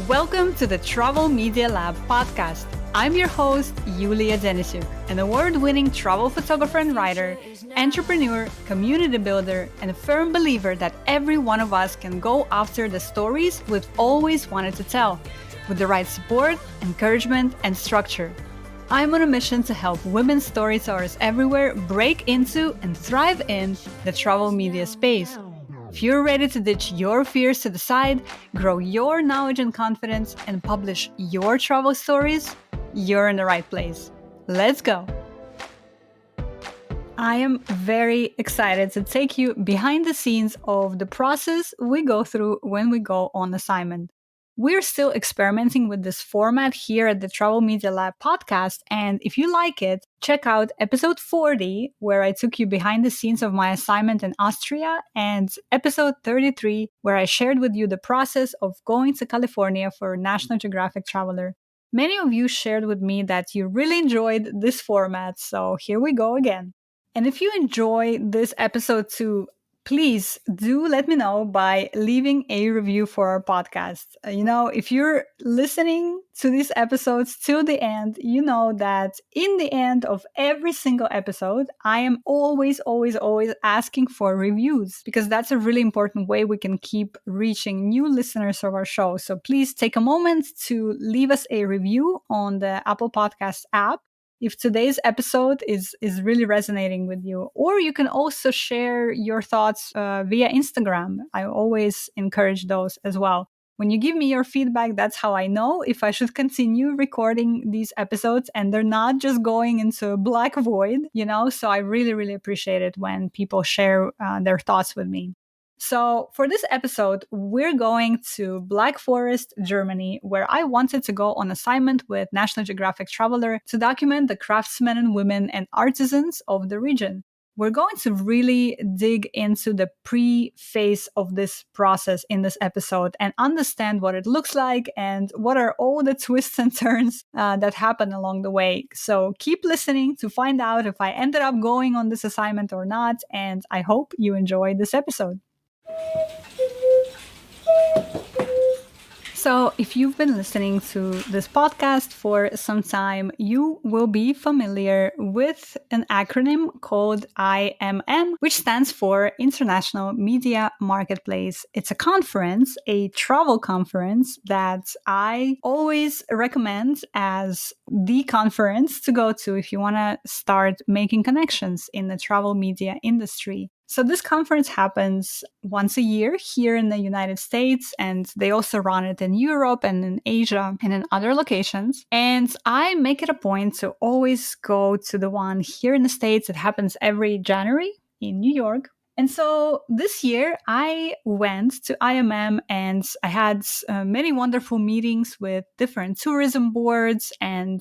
Welcome to the Travel Media Lab podcast. I'm your host, Yulia, an award-winning travel photographer and writer, entrepreneur, community builder, and a firm believer that every one of us can go after the stories we've always wanted to tell, with the right support, encouragement, and structure. I'm on a mission to help women storytellers everywhere break into and thrive in the travel media space. If you're ready to ditch your fears to the side, grow your knowledge and confidence, and publish your travel stories, you're in the right place. Let's go! I am very excited to take you behind the scenes of the process we go through when we go on assignment. We're still experimenting with this format here at the Travel Media Lab podcast, and if you like it, check out episode 40, where I took you behind the scenes of my assignment in Austria, and episode 33, where I shared with you the process of going to California for National Geographic Traveller. Many of you shared with me that you really enjoyed this format, so here we go again. And if you enjoy this episode too, please do let me know by leaving a review for our podcast. If you're listening to these episodes till the end, you know that in the end of every single episode, I am always asking for reviews, because that's a really important way we can keep reaching new listeners of our show. So please take a moment to leave us a review on the Apple Podcast app if today's episode is really resonating with you. Or you can also share your thoughts via Instagram. I always encourage those as well. When you give me your feedback, that's how I know if I should continue recording these episodes and they're not just going into a black void, So I really appreciate it when people share their thoughts with me. So for this episode, we're going to Black Forest, Germany, where I wanted to go on assignment with National Geographic Traveller to document the craftsmen and women and artisans of the region. We're going to really dig into the pre-phase of this process in this episode and understand what it looks like and what are all the twists and turns that happen along the way. So keep listening to find out if I ended up going on this assignment or not, and I hope you enjoy this episode. So if you've been listening to this podcast for some time, you will be familiar with an acronym called IMM, which stands for International Media Marketplace. It's a conference, a travel conference that I always recommend as the conference to go to if you want to start making connections in the travel media industry. So this conference happens once a year here in the United States, and they also run it in Europe and in Asia and in other locations. And I make it a point to always go to the one here in the States. It happens every January in New York. And so this year I went to IMM and I had many wonderful meetings with different tourism boards and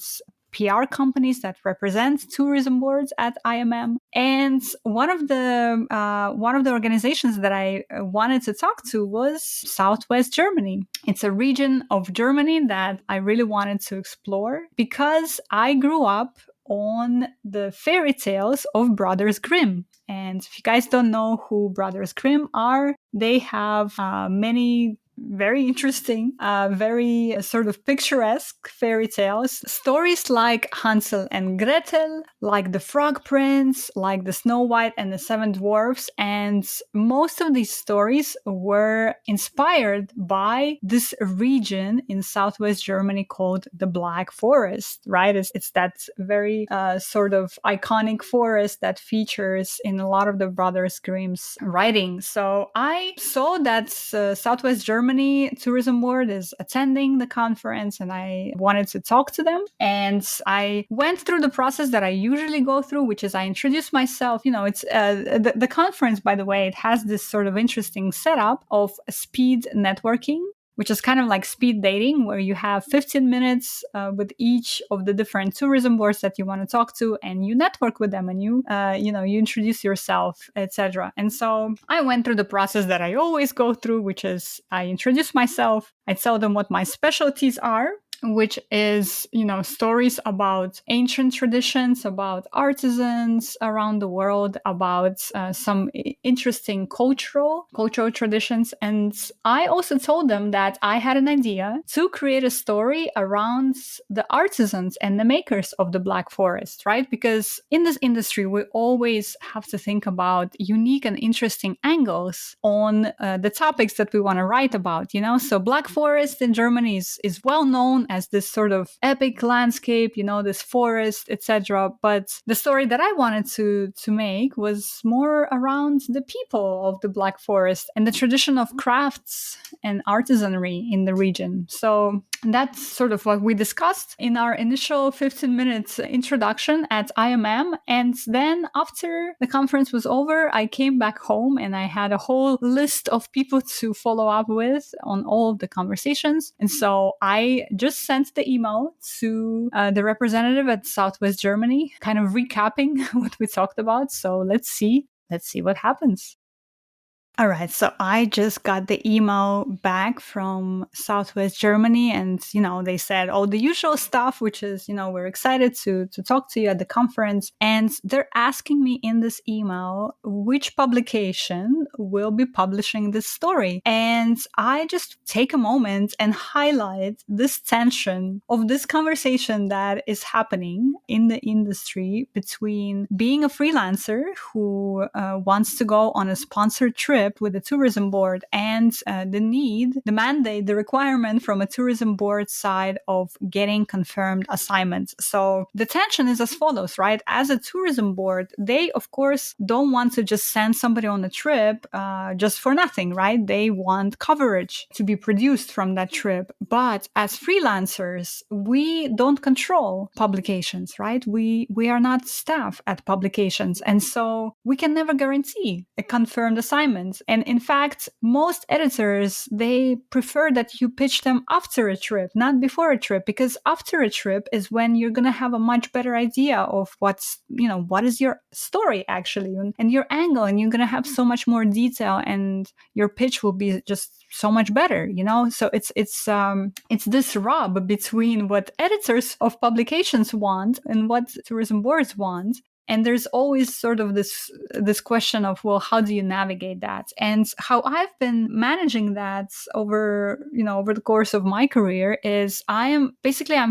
PR companies that represent tourism boards at IMM. And one of the organizations that I wanted to talk to was Southwest Germany. It's a region of Germany that I really wanted to explore because I grew up on the fairy tales of Brothers Grimm. And if you guys don't know who Brothers Grimm are, they have many very interesting, very sort of picturesque fairy tales. Stories like Hansel and Gretel, like the Frog Prince, like the Snow White and the Seven Dwarfs. And most of these stories were inspired by this region in Southwest Germany called the Black Forest, right? It's that very sort of iconic forest that features in a lot of the Brothers Grimm's writings. So I saw that Southwest Germany Tourism Board is attending the conference and I wanted to talk to them. And I went through the process that I usually go through, which is I introduce myself. It's the conference, by the way, it has this sort of interesting setup of speed networking, which is kind of like speed dating, where you have 15 minutes with each of the different tourism boards that you want to talk to, and you network with them, and you introduce yourself, etc. And so I went through the process that I always go through, which is I introduce myself, I tell them what my specialties are, which is, stories about ancient traditions, about artisans around the world, about some interesting cultural traditions. And I also told them that I had an idea to create a story around the artisans and the makers of the Black Forest, right? Because in this industry, we always have to think about unique and interesting angles on the topics that we want to write about, So Black Forest in Germany is well known as this sort of epic landscape, this forest, etc. But the story that I wanted to make was more around the people of the Black Forest and the tradition of crafts and artisanry in the region. So that's sort of what we discussed in our initial 15 minutes introduction at IMM. And then after the conference was over, I came back home and I had a whole list of people to follow up with on all of the conversations. And so I just sent the email to the representative at Southwest Germany, kind of recapping what we talked about. So let's see what happens. All right, so I just got the email back from Southwest Germany, and they said all the usual stuff, which is we're excited to talk to you at the conference, and they're asking me in this email which publication will be publishing this story, and I just take a moment and highlight this tension of this conversation that is happening in the industry between being a freelancer who wants to go on a sponsored trip with the tourism board and the mandate, the requirement from a tourism board side of getting confirmed assignments. So the tension is as follows, right? As a tourism board, they of course don't want to just send somebody on a trip just for nothing, right? They want coverage to be produced from that trip. But as freelancers, we don't control publications, right? We are not staff at publications. And so we can never guarantee a confirmed assignment. And in fact, most editors, they prefer that you pitch them after a trip, not before a trip, because after a trip is when you're going to have a much better idea of what is your story actually and your angle, and you're going to have so much more detail and your pitch will be just so much better, So it's this rub between what editors of publications want and what tourism boards want. And there's always sort of this question of, well, how do you navigate that? And how I've been managing that over the course of my career is I'm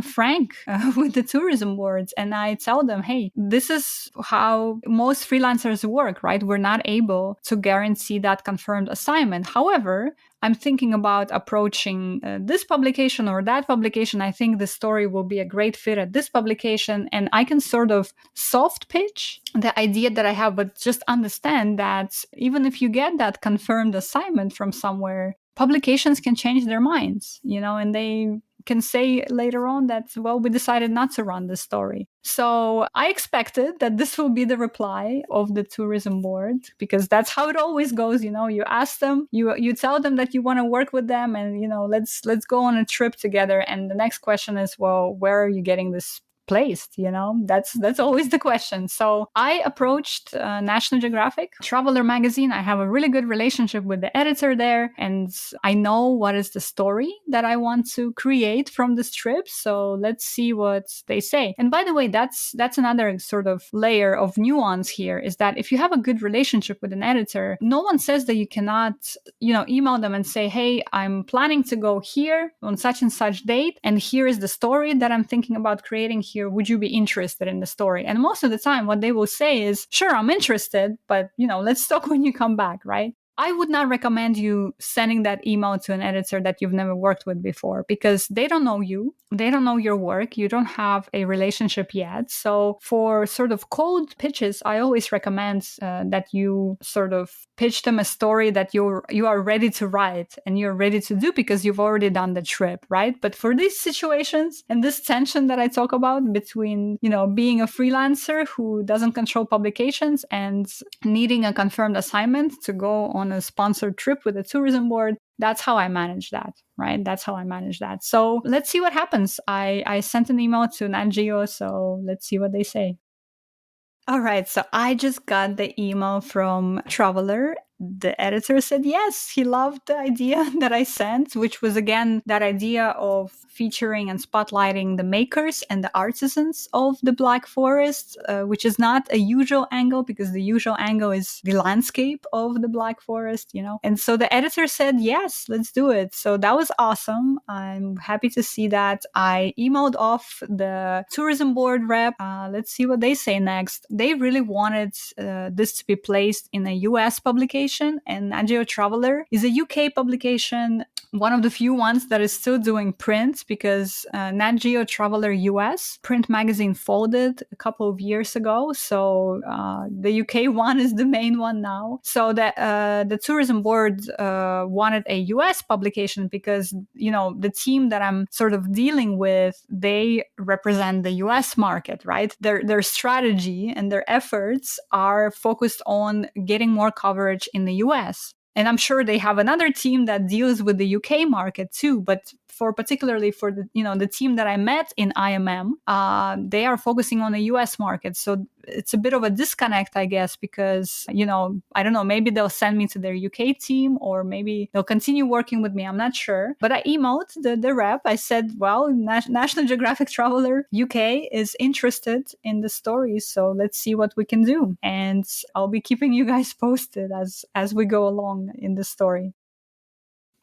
frank with the tourism boards, and I tell them, hey, this is how most freelancers work, right? We're not able to guarantee that confirmed assignment. However, I'm thinking about approaching this publication or that publication. I think the story will be a great fit at this publication. And I can sort of soft pitch the idea that I have, but just understand that even if you get that confirmed assignment from somewhere, publications can change their minds, and they can say later on that, well, we decided not to run this story. So I expected that this will be the reply of the tourism board, because that's how it always goes. You ask them, you tell them that you want to work with them, and let's go on a trip together. And the next question is, well, where are you getting this placed? That's always the question. So I approached National Geographic Traveller magazine. I have a really good relationship with the editor there, and I know what is the story that I want to create from this trip. So let's see what they say. And by the way, that's another sort of layer of nuance here, is that if you have a good relationship with an editor, no one says that you cannot email them and say, hey, I'm planning to go here on such and such date, and here is the story that I'm thinking about creating here. Would you be interested in the story? And most of the time what they will say is, sure, I'm interested, but let's talk when you come back, right? I would not recommend you sending that email to an editor that you've never worked with before, because they don't know you. They don't know your work. You don't have a relationship yet. So for sort of cold pitches, I always recommend that you sort of pitch them a story that you are ready to write and you're ready to do, because you've already done the trip, right? But for these situations and this tension that I talk about between, being a freelancer who doesn't control publications and needing a confirmed assignment to go on a sponsored trip with a tourism board, that's how I manage that, right? That's how I manage that. So let's see what happens. I sent an email to Nat Geo, so let's see what they say. All right, so I just got the email from Traveller, the editor said yes. He loved the idea that I sent, which was again that idea of featuring and spotlighting the makers and the artisans of the Black Forest, which is not a usual angle because the usual angle is the landscape of the Black Forest, you know. And so the editor said, yes, let's do it. So that was awesome. I'm happy to see that. I emailed off the tourism board rep. Let's see what they say next. They really wanted this to be placed in a US publication, and National Geographic Traveller is a UK publication, one of the few ones that is still doing print, because Nat Geo Traveler US print magazine folded a couple of years ago. So the UK one is the main one now. So the tourism board wanted a US publication because, you know, the team that I'm sort of dealing with, they represent the US market, right? Their strategy and their efforts are focused on getting more coverage in the US. And I'm sure they have another team that deals with the UK market too. But particularly for the, you know, the team that I met in IMM, they are focusing on the US market. So it's a bit of a disconnect, I guess, because, you know, I don't know, maybe they'll send me to their UK team or maybe they'll continue working with me. I'm not sure. But I emailed the rep. I said, well, National Geographic Traveller UK is interested in the story. So let's see what we can do. And I'll be keeping you guys posted as we go along in the story.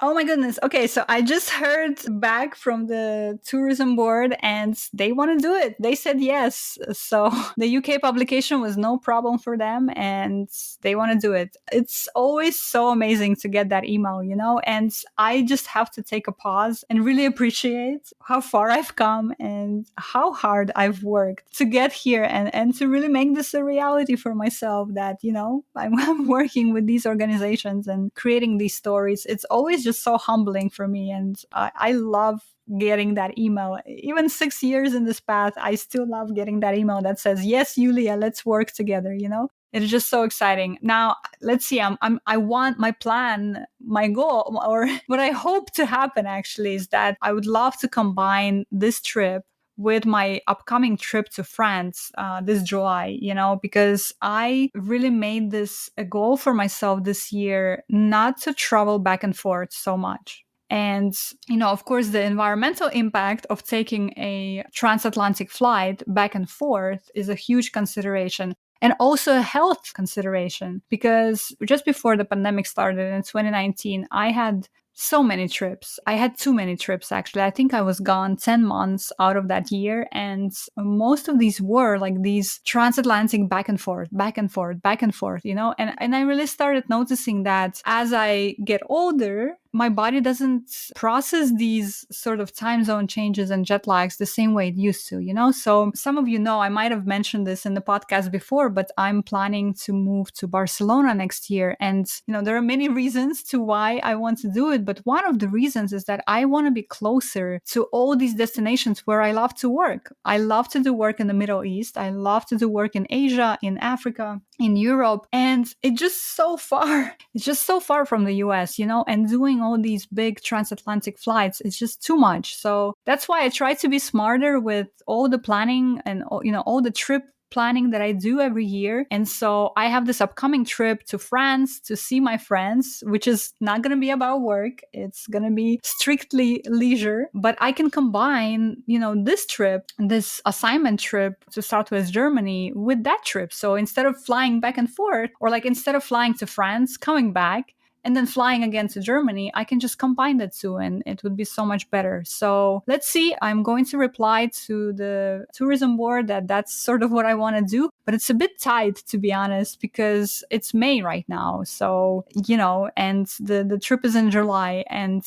Oh my goodness. Okay, so I just heard back from the tourism board and they want to do it. They said yes. So the UK publication was no problem for them and they want to do it. It's always so amazing to get that email, you know, and I just have to take a pause and really appreciate how far I've come and how hard I've worked to get here and to really make this a reality for myself that, you know, I'm working with these organizations and creating these stories. It's always just so humbling for me, and I love getting that email. Even 6 years in this path, I still love getting that email that says, yes, Yulia, let's work together, you know. It's just so exciting. Now, let's see. I want my plan, my goal, or what I hope to happen actually is that I would love to combine this trip with my upcoming trip to France this July, you know, because I really made this a goal for myself this year not to travel back and forth so much. And, you know, of course, the environmental impact of taking a transatlantic flight back and forth is a huge consideration. And also a health consideration, because just before the pandemic started in 2019, I had so many trips. I had too many trips, actually. I think I was gone 10 months out of that year. And most of these were like these transatlantic back and forth, back and forth, back and forth, you know? And I really started noticing that as I get older, my body doesn't process these sort of time zone changes and jet lags the same way it used to, you know? So some of you know, I might have mentioned this in the podcast before, but I'm planning to move to Barcelona next year. And, you know, there are many reasons to why I want to do it. But one of the reasons is that I want to be closer to all these destinations where I love to work. I love to do work in the Middle East. I love to do work in Asia, in Africa, in Europe. And it's just so far. It's just so far from the US, you know, and doing all these big transatlantic flights is just too much. So that's why I try to be smarter with all the planning and, you know, all the trip planning that I do every year. And so I have this upcoming trip to France to see my friends, which is not going to be about work. It's going to be strictly leisure, but I can combine, you know, this trip, this assignment trip to Southwest Germany with that trip. So instead of flying back and forth, or like instead of flying to France, coming back, and then flying again to Germany, I can just combine the two and it would be so much better. So let's see. I'm going to reply to the tourism board that that's sort of what I want to do. But it's a bit tight, to be honest, because it's May right now. So, you know, and the trip is in July. And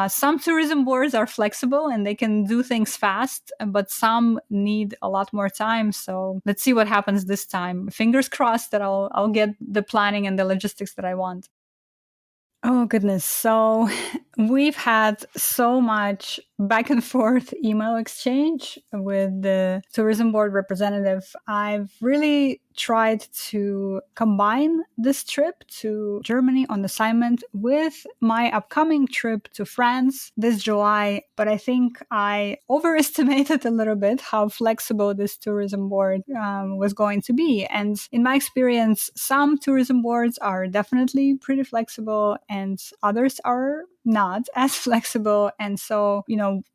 some tourism boards are flexible and they can do things fast, but some need a lot more time. So let's see what happens this time. Fingers crossed that I'll get the planning and the logistics that I want. Oh, goodness. So We've had so much back and forth email exchange with the tourism board representative. I've really tried to combine this trip to Germany on assignment with my upcoming trip to France this July. But I think I overestimated a little bit how flexible this tourism board was going to be. And in my experience, some tourism boards are definitely pretty flexible and others are not as flexible. And so,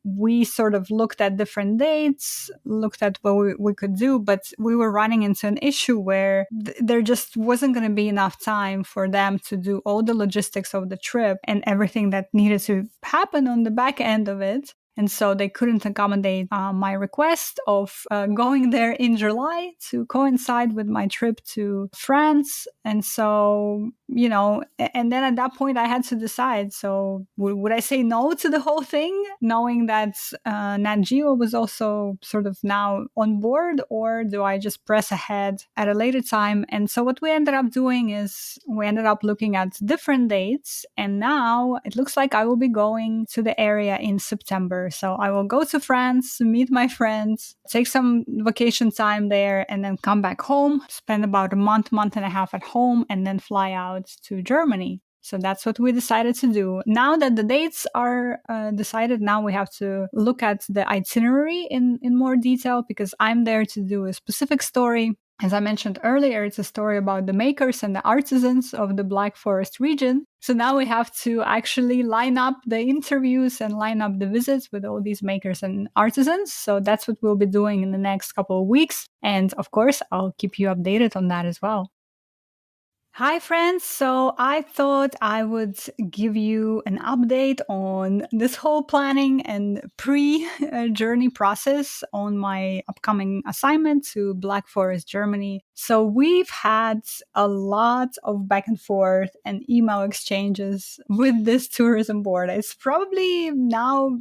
we sort of looked at different dates, looked at what we could do, but we were running into an issue where there just wasn't going to be enough time for them to do all the logistics of the trip and everything that needed to happen on the back end of it. And so they couldn't accommodate my request of going there in July to coincide with my trip to France. And so, and then at that point I had to decide. So would I say no to the whole thing, knowing that Nat Geo was also sort of now on board, or do I just press ahead at a later time? And so what we ended up doing is we ended up looking at different dates. And now it looks like I will be going to the area in September. So I will go to France, meet my friends, take some vacation time there, and then come back home, spend about a month and a half at home, and then fly out to Germany. So that's what we decided to do. Now that the dates are decided, now we have to look at the itinerary in more detail, because I'm there to do a specific story. As I mentioned earlier, it's a story about the makers and the artisans of the Black Forest region. So now we have to actually line up the interviews and line up the visits with all these makers and artisans. So that's what we'll be doing in the next couple of weeks. And of course, I'll keep you updated on that as well. Hi, friends. So I thought I would give you an update on this whole planning and pre-journey process on my upcoming assignment to Black Forest, Germany. So we've had a lot of back and forth and email exchanges with this tourism board. It probably now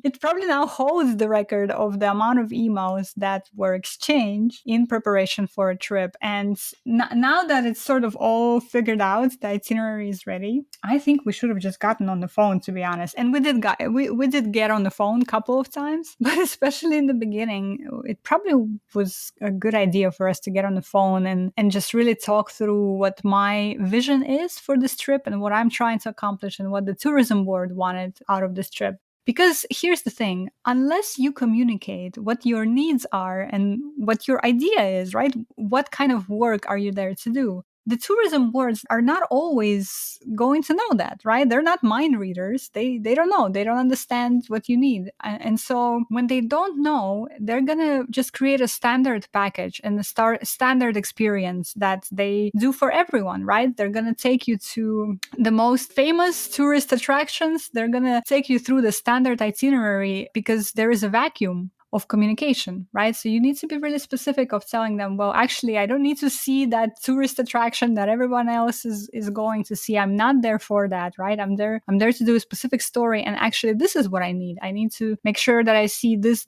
holds the record of the amount of emails that were exchanged in preparation for a trip. And now that it's sort of all figured out, the itinerary is ready, I think we should have just gotten on the phone, to be honest. And we did get on the phone a couple of times, but especially in the beginning, it probably was a good idea for us to get on the phone and just really talk through what my vision is for this trip and what I'm trying to accomplish and what the tourism board wanted out of this trip. Because here's the thing, unless you communicate what your needs are and what your idea is, right? What kind of work are you there to do? The tourism boards are not always going to know that, right? They're not mind readers. They don't know. They don't understand what you need. And so when they don't know, they're going to just create a standard package and a standard experience that they do for everyone, right? They're going to take you to the most famous tourist attractions. They're going to take you through the standard itinerary because there is a vacuum of communication, right? So you need to be really specific of telling them, well, actually, I don't need to see that tourist attraction that everyone else is going to see. I'm not there for that, right? I'm there to do a specific story. And actually, this is what I need. I need to make sure that I see this,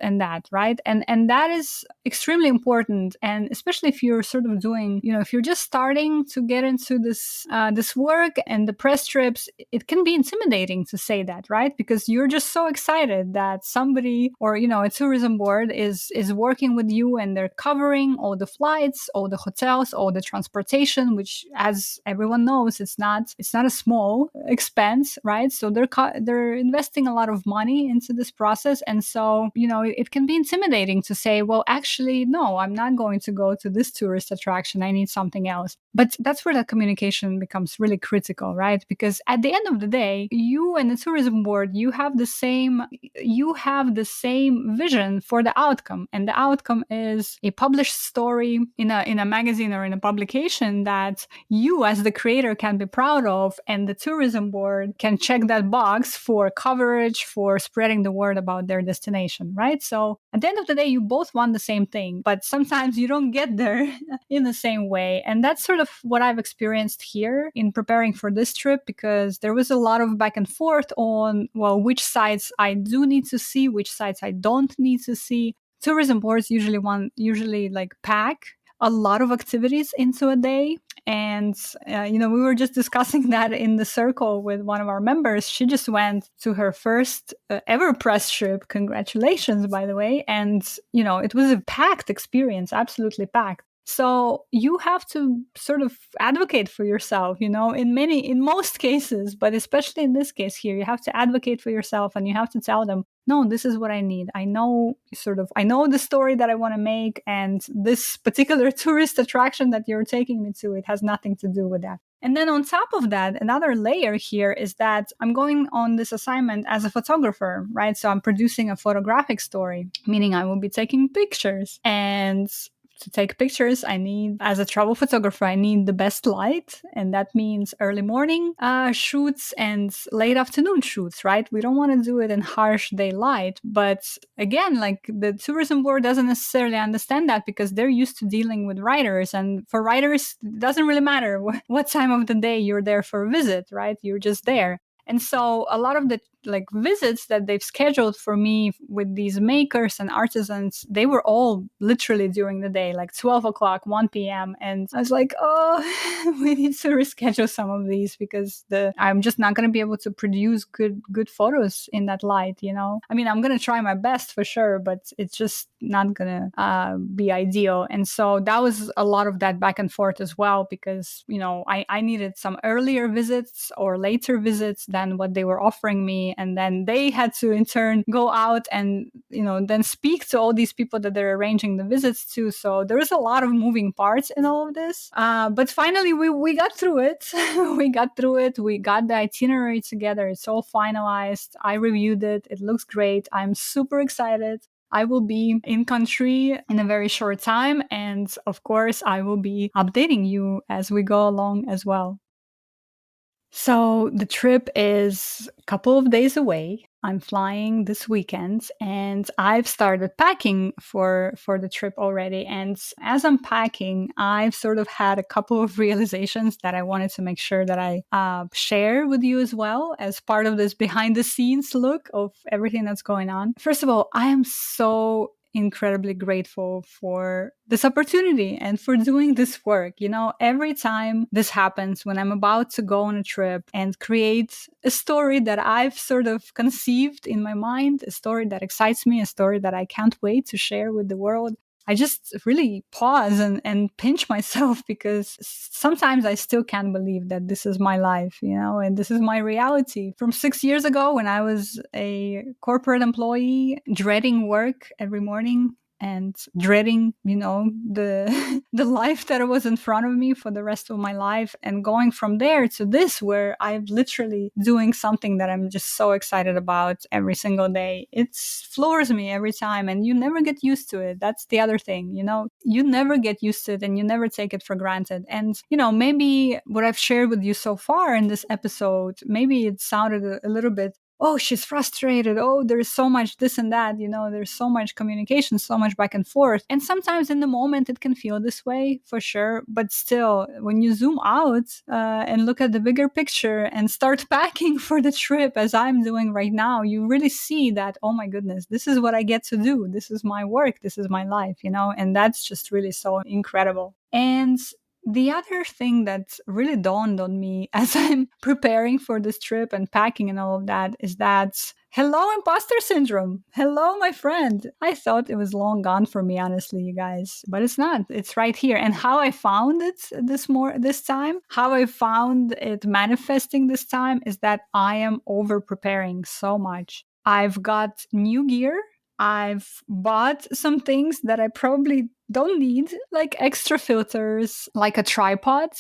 and that, right? And that is extremely important. And especially if you're sort of doing, if you're just starting to get into this work and the press trips, it can be intimidating to say that, right? Because you're just so excited that somebody or a tourism board is working with you and they're covering all the flights, all the hotels, all the transportation, which, as everyone knows, it's not a small expense, right? So they're investing a lot of money into this process. And so, it can be intimidating to say, well, actually, no, I'm not going to go to this tourist attraction. I need something else. But that's where the communication becomes really critical, right? Because at the end of the day, you and the tourism board, you have the same vision for the outcome. And the outcome is a published story in a magazine or in a publication that you as the creator can be proud of, and the tourism board can check that box for coverage, for spreading the word about their destination, right? So at the end of the day, you both want the same thing, but sometimes you don't get there in the same way. And that's sort of what I've experienced here in preparing for this trip, because there was a lot of back and forth on, well, which sites I do need to see, which sites I don't need to see. Tourism boards usually pack a lot of activities into a day. And, we were just discussing that in the circle with one of our members. She just went to her first ever press trip. Congratulations, by the way. And, it was a packed experience, absolutely packed. So you have to sort of advocate for yourself, in most cases, but especially in this case here, you have to advocate for yourself and you have to tell them, no, this is what I need. I know the story that I want to make, and this particular tourist attraction that you're taking me to, it has nothing to do with that. And then on top of that, another layer here is that I'm going on this assignment as a photographer, right? So I'm producing a photographic story, meaning I will be taking pictures. And to take pictures, as a travel photographer, I need the best light. And that means early morning shoots and late afternoon shoots, right? We don't want to do it in harsh daylight. But again, like, the tourism board doesn't necessarily understand that because they're used to dealing with writers. And for writers, it doesn't really matter what time of the day you're there for a visit, right? You're just there. And so a lot of the visits that they've scheduled for me with these makers and artisans, they were all literally during the day, like 12 o'clock, 1 p.m. And I was like, oh, we need to reschedule some of these because I'm just not going to be able to produce good photos in that light, I mean, I'm going to try my best for sure, but it's just not going to be ideal. And so that was a lot of that back and forth as well, because, I needed some earlier visits or later visits than what they were offering me. And then they had to in turn go out and, then speak to all these people that they're arranging the visits to. So there is a lot of moving parts in all of this. But finally, we got through it. We got through it. We got the itinerary together. It's all finalized. I reviewed it. It looks great. I'm super excited. I will be in country in a very short time. And of course, I will be updating you as we go along as well. So the trip is a couple of days away. I'm flying this weekend and I've started packing for the trip already. And as I'm packing, I've sort of had a couple of realizations that I wanted to make sure that I share with you as well as part of this behind the scenes look of everything that's going on. First of all, I am so incredibly grateful for this opportunity and for doing this work. Every time this happens, when I'm about to go on a trip and create a story that I've sort of conceived in my mind, a story that excites me, a story that I can't wait to share with the world, I just really pause and pinch myself because sometimes I still can't believe that this is my life, and this is my reality. From 6 years ago when I was a corporate employee, dreading work every morning and dreading, the the life that was in front of me for the rest of my life, and going from there to this where I'm literally doing something that I'm just so excited about every single day. It floors me every time, and you never get used to it. That's the other thing, you never get used to it and you never take it for granted. And, maybe what I've shared with you so far in this episode, maybe it sounded a little bit, oh, she's frustrated. Oh, there's so much this and that, there's so much communication, so much back and forth. And sometimes in the moment it can feel this way for sure. But still, when you zoom out and look at the bigger picture and start packing for the trip as I'm doing right now, you really see that, oh my goodness, this is what I get to do. This is my work. This is my life, and that's just really so incredible. And the other thing that really dawned on me as I'm preparing for this trip and packing and all of that is that, hello, Impostor Syndrome. Hello, my friend. I thought it was long gone for me, honestly, you guys, but it's not. It's right here. And how I found it this time, how I found it manifesting this time is that I am over preparing so much. I've got new gear. I've bought some things that I probably don't need, like extra filters, like a tripod,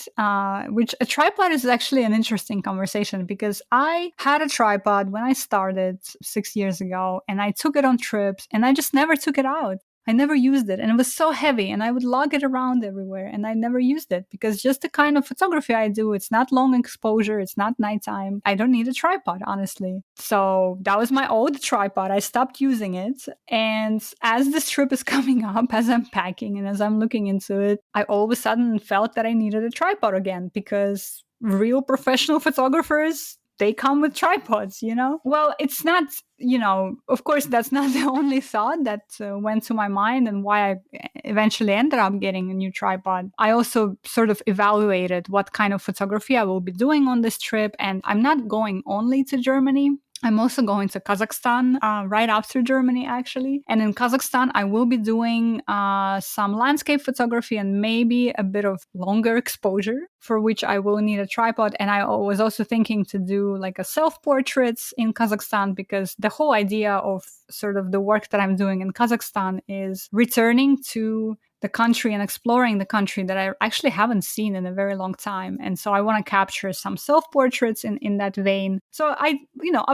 which a tripod is actually an interesting conversation because I had a tripod when I started 6 years ago and I took it on trips and I just never took it out. I never used it and it was so heavy and I would lug it around everywhere and I never used it because just the kind of photography I do, it's not long exposure, it's not nighttime. I don't need a tripod, honestly. So that was my old tripod. I stopped using it. And as this trip is coming up, as I'm packing and as I'm looking into it, I all of a sudden felt that I needed a tripod again because real professional photographers, they come with tripods, Well, it's not, of course, that's not the only thought that went to my mind and why eventually ended up getting a new tripod, I also sort of evaluated what kind of photography I will be doing on this trip. And I'm not going only to Germany. I'm also going to Kazakhstan right after Germany, actually. And in Kazakhstan, I will be doing some landscape photography and maybe a bit of longer exposure, for which I will need a tripod. And I was also thinking to do like a self-portraits in Kazakhstan, because the whole idea of sort of the work that I'm doing in Kazakhstan is returning to the country and exploring the country that I actually haven't seen in a very long time. And so I want to capture some self-portraits in that vein. So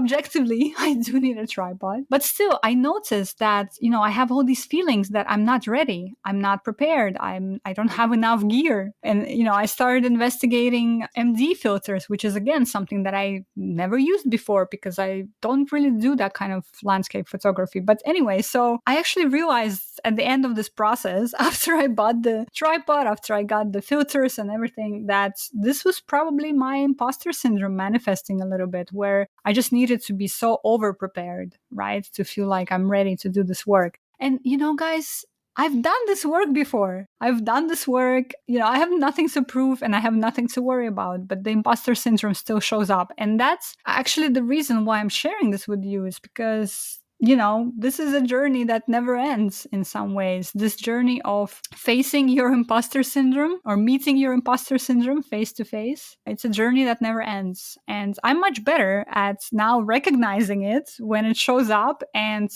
objectively, I do need a tripod. But still, I noticed that, I have all these feelings that I'm not ready. I'm not prepared. I don't have enough gear. And, I started investigating MD filters, which is, again, something that I never used before because I don't really do that kind of landscape photography. But anyway, so I actually realized at the end of this process, after I bought the tripod, after I got the filters and everything, that this was probably my imposter syndrome manifesting a little bit, where I just needed to be so over prepared, right? To feel like I'm ready to do this work. And, guys, I've done this work before. I've done this work. I have nothing to prove and I have nothing to worry about, but the imposter syndrome still shows up. And that's actually the reason why I'm sharing this with you, is because this is a journey that never ends in some ways. This journey of facing your imposter syndrome or meeting your imposter syndrome face to face. It's a journey that never ends. And I'm much better at now recognizing it when it shows up and,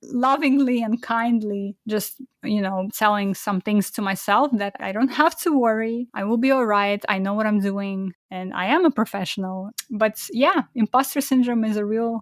lovingly and kindly just, telling some things to myself that I don't have to worry. I will be all right. I know what I'm doing. And I am a professional. But yeah, imposter syndrome is a real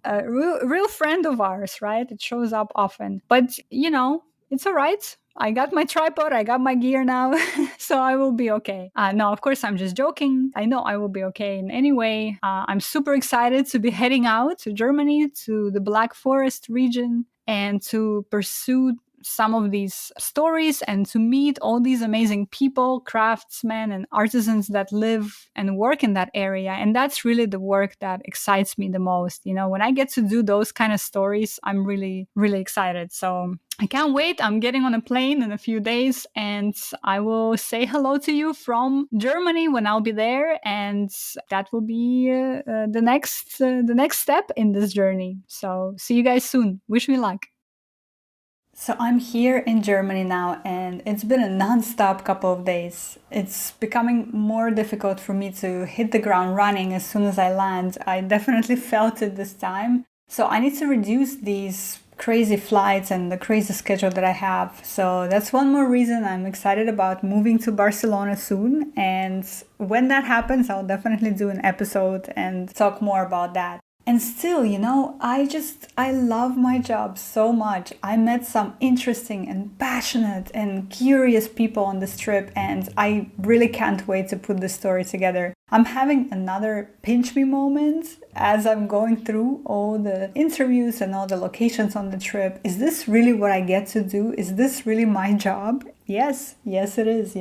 friend of ours, right? It shows up often. But, it's all right. I got my tripod, I got my gear now, so I will be okay. No, of course, I'm just joking. I know I will be okay in any way. I'm super excited to be heading out to Germany, to the Black Forest region, and to pursue some of these stories and to meet all these amazing people, craftsmen and artisans that live and work in that area. And that's really the work that excites me the most. When I get to do those kind of stories, I'm really, really excited. So I can't wait. I'm getting on a plane in a few days and I will say hello to you from Germany when I'll be there. And that will be the next step in this journey. So see you guys soon. Wish me luck. So I'm here in Germany now, and it's been a non-stop couple of days. It's becoming more difficult for me to hit the ground running as soon as I land. I definitely felt it this time. So I need to reduce these crazy flights and the crazy schedule that I have. So that's one more reason I'm excited about moving to Barcelona soon. And when that happens, I'll definitely do an episode and talk more about that. And still, I love my job so much. I met some interesting and passionate and curious people on this trip, and I really can't wait to put this story together. I'm having another pinch me moment as I'm going through all the interviews and all the locations on the trip. Is this really what I get to do? Is this really my job? Yes, it is,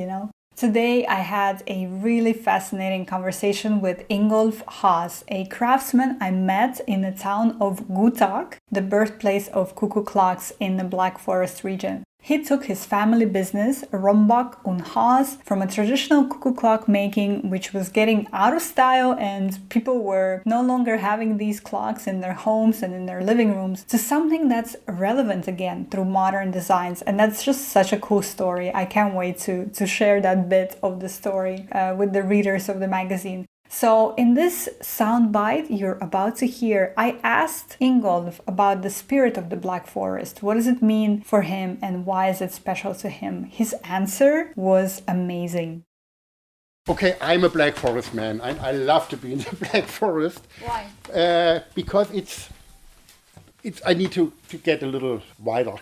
Today, I had a really fascinating conversation with Ingolf Haas, a craftsman I met in the town of Gutach, the birthplace of cuckoo clocks in the Black Forest region. He took his family business, Rombach und Haas, from a traditional cuckoo clock making, which was getting out of style and people were no longer having these clocks in their homes and in their living rooms, to something that's relevant again through modern designs. And that's just such a cool story. I can't wait to share that bit of the story with the readers of the magazine. So in this soundbite you're about to hear, I asked Ingolf about the spirit of the Black Forest. What does it mean for him and why is it special to him? His answer was amazing. Okay, I'm a Black Forest man. I love to be in the Black Forest. Why? Because it's I need to get a little wider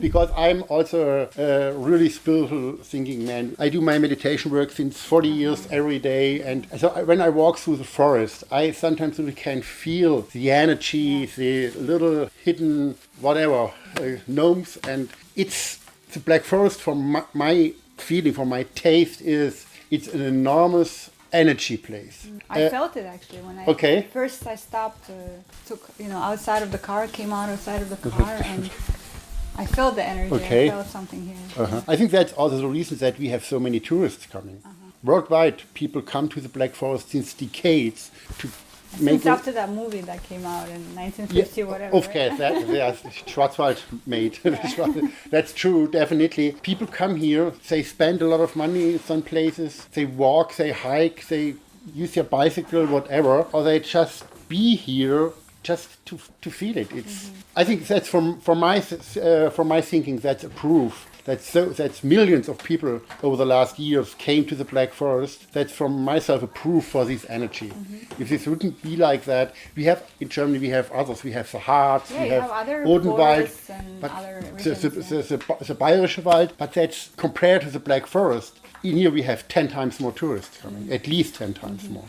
because I'm also a really spiritual thinking man. I do my meditation work since 40 years every day, and so when I walk through the forest, I sometimes really can feel the energy, the little hidden whatever gnomes, and it's the Black Forest. From my feeling, from my taste, it's an enormous energy place. I felt it actually when I first I stopped, took outside of the car, came out outside of the car, and I felt the energy. Okay. I felt something here. I think that's also the reason that we have so many tourists coming. Worldwide, people come to the Black Forest since decades to make Since after that movie that came out in 1950 or whatever. Of course, Schwarzwald made. That's true, definitely. People come here, they spend a lot of money in some places, they walk, they hike, they use their bicycle, whatever, or they just be here just to feel it. It's. I think that's from my thinking. That's a proof. That's millions of people over the last years came to the Black Forest. That's from myself a proof for this energy. If this wouldn't be like that, we have in Germany we have others. We have the Harz, we have other Odenwald, forests and but other the Bayerische Wald. But that's compared to the Black Forest. In here we have 10 times more tourists coming, at least 10 times more.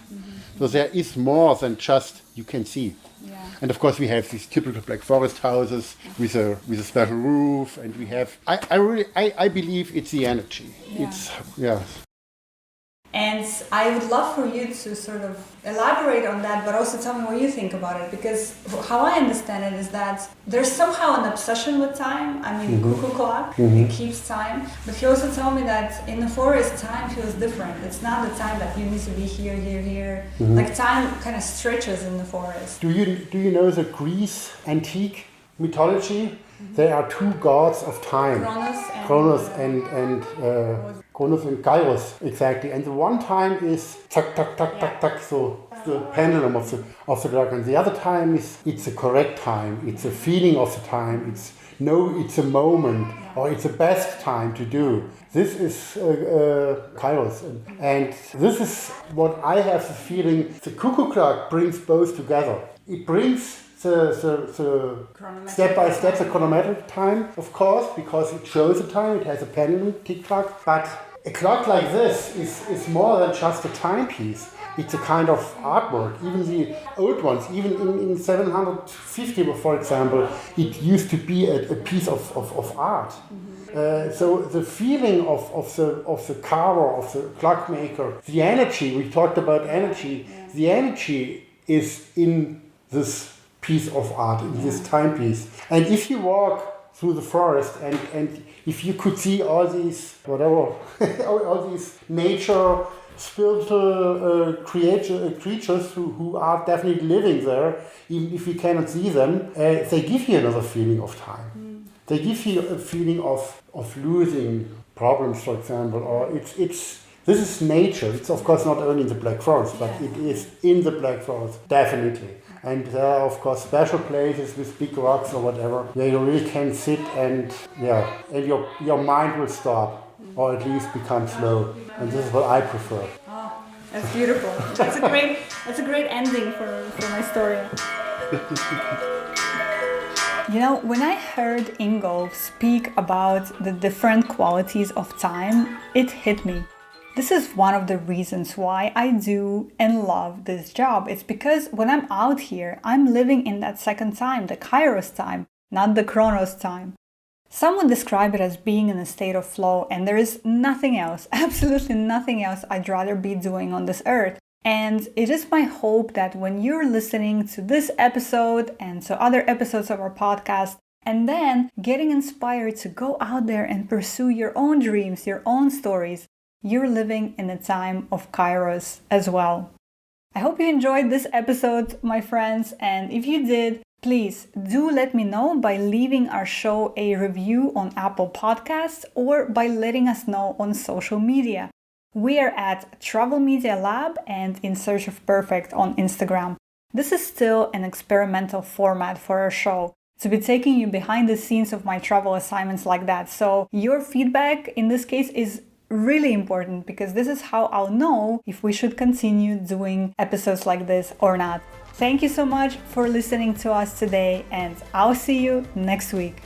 So there is more than just you can see. Yeah. And of course we have these typical Black Forest houses with a special roof, and we have. I believe it's the energy. Yeah. And I would love for you to sort of elaborate on that, but also tell me what you think about it. Because how I understand it is that there's somehow an obsession with time. I mean, cuckoo clock, it keeps time. But you also tell me that in the forest, time feels different. It's not the time that you need to be here, here, here. Like time kind of stretches in the forest. Do you know the Greece antique mythology? There are two gods of time, Kronos and Kairos, exactly. And the one time is tak tak tak tak tak, so the pendulum of the clock, and the other time is it's a correct time. It's a feeling of the time. It's a moment, or it's the best time to do. This is Kairos, and this is what I have the feeling. The cuckoo clock brings both together. It brings the step by step, the chronometric time, of course, because it shows the time, it has a pendulum, tick-tock. But a clock like this is more than just a timepiece. It's a kind of artwork. Even the old ones, even in 750, for example, it used to be a piece of art. So the feeling of the carver, of the clockmaker, the energy, we talked about energy, the energy is in this piece of art, in this timepiece. And if you walk through the forest and if you could see all these, whatever, all these nature, spiritual creatures who are definitely living there, even if you cannot see them, they give you another feeling of time. They give you a feeling of losing problems, for example, or this is nature. It's of course not only in the Black Forest, but it is in the Black Forest, definitely. And there are of course special places with big rocks or whatever where you really can sit and your mind will stop, or at least become slow. And this is what I prefer. Oh, that's beautiful. That's a great ending for my story. You know, when I heard Ingo speak about the different qualities of time, it hit me. This is one of the reasons why I do and love this job. It's because when I'm out here, I'm living in that second time, the Kairos time, not the Chronos time. Some would describe it as being in a state of flow, and there is nothing else, absolutely nothing else I'd rather be doing on this earth. And it is my hope that when you're listening to this episode and to other episodes of our podcast, and then getting inspired to go out there and pursue your own dreams, your own stories, you're living in a time of Kairos as well. I hope you enjoyed this episode, my friends, and if you did, please do let me know by leaving our show a review on Apple Podcasts or by letting us know on social media. We are at Travel Media Lab and In Search of Perfect on Instagram. This is still an experimental format for our show, to be taking you behind the scenes of my travel assignments like that. So your feedback in this case is really important, because this is how I'll know if we should continue doing episodes like this or not. Thank you so much for listening to us today, and I'll see you next week.